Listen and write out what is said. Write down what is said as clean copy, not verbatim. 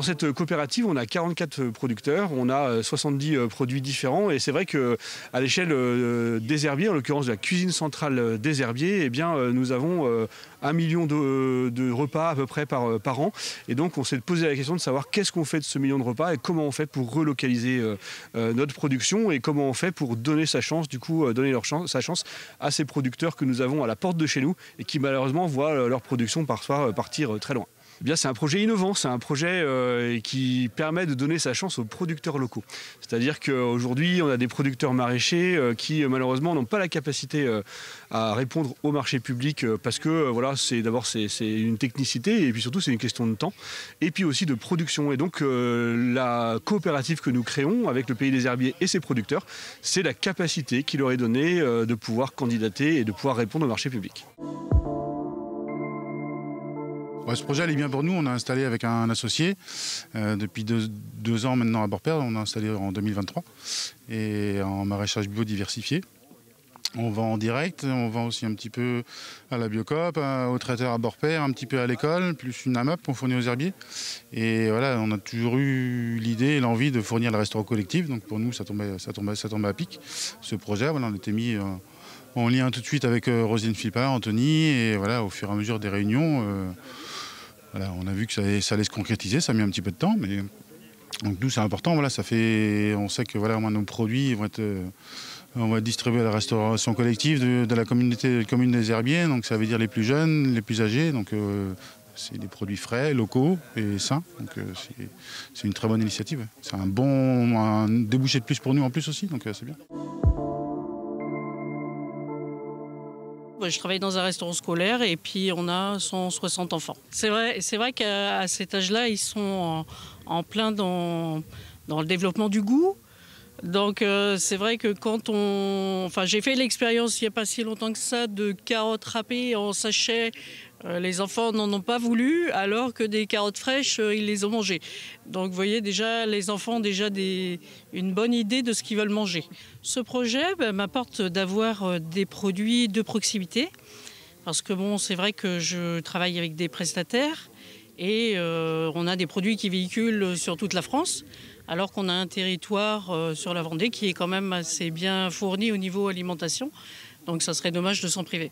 dans cette coopérative, on a 44 producteurs, on a 70 produits différents et c'est vrai qu'à l'échelle des herbiers, en l'occurrence de la cuisine centrale des herbiers, eh bien, nous avons 1 million de repas à peu près par an. Et donc on s'est posé la question de savoir qu'est-ce qu'on fait de ce million de repas et comment on fait pour relocaliser notre production et comment on fait pour donner sa chance, du coup, donner sa chance à ces producteurs que nous avons à la porte de chez nous et qui malheureusement voient leur production parfois partir très loin. Eh bien, c'est un projet innovant, c'est un projet qui permet de donner sa chance aux producteurs locaux. C'est-à-dire qu'aujourd'hui, on a des producteurs maraîchers qui malheureusement n'ont pas la capacité à répondre au marché public parce que voilà, c'est une technicité et puis surtout c'est une question de temps et puis aussi de production. Et donc la coopérative que nous créons avec le Pays des Herbiers et ses producteurs, c'est la capacité qui leur est donnée de pouvoir candidater et de pouvoir répondre au marché public. Ouais, ce projet, il est bien pour nous. On a installé avec un associé depuis deux ans maintenant à Borpère. On a installé en 2023 et en maraîchage bio diversifié. On vend en direct, on vend aussi un petit peu à la Biocoop, au traiteur à Borpère, un petit peu à l'école, plus une AMAP qu'on fournit aux herbiers. Et voilà, on a toujours eu l'idée et l'envie de fournir le restaurant collectif. Donc pour nous, ça tombait à pic. Ce projet, voilà, on était mis en lien tout de suite avec Roselyne Philippard, Anthony, et voilà, au fur et à mesure des réunions, voilà, on a vu que ça allait se concrétiser. Ça a mis un petit peu de temps, mais donc nous c'est important. Voilà, on sait que voilà, nos produits vont être on va distribuer à la restauration collective de la commune des herbiers. Donc ça veut dire les plus jeunes, les plus âgés. Donc c'est des produits frais, locaux et sains. Donc c'est une très bonne initiative. C'est un débouché de plus pour nous en plus aussi. Donc c'est bien. Je travaille dans un restaurant scolaire et puis on a 160 enfants. C'est vrai qu'à cet âge-là, ils sont en plein dans le développement du goût. Donc c'est vrai que j'ai fait l'expérience il n'y a pas si longtemps que ça de carottes râpées en sachet. Les enfants n'en ont pas voulu alors que des carottes fraîches, ils les ont mangées. Donc vous voyez déjà, les enfants ont déjà une bonne idée de ce qu'ils veulent manger. Ce projet m'apporte d'avoir des produits de proximité parce que bon, c'est vrai que je travaille avec des prestataires et on a des produits qui véhiculent sur toute la France. Alors qu'on a un territoire sur la Vendée qui est quand même assez bien fourni au niveau alimentation. Donc ça serait dommage de s'en priver.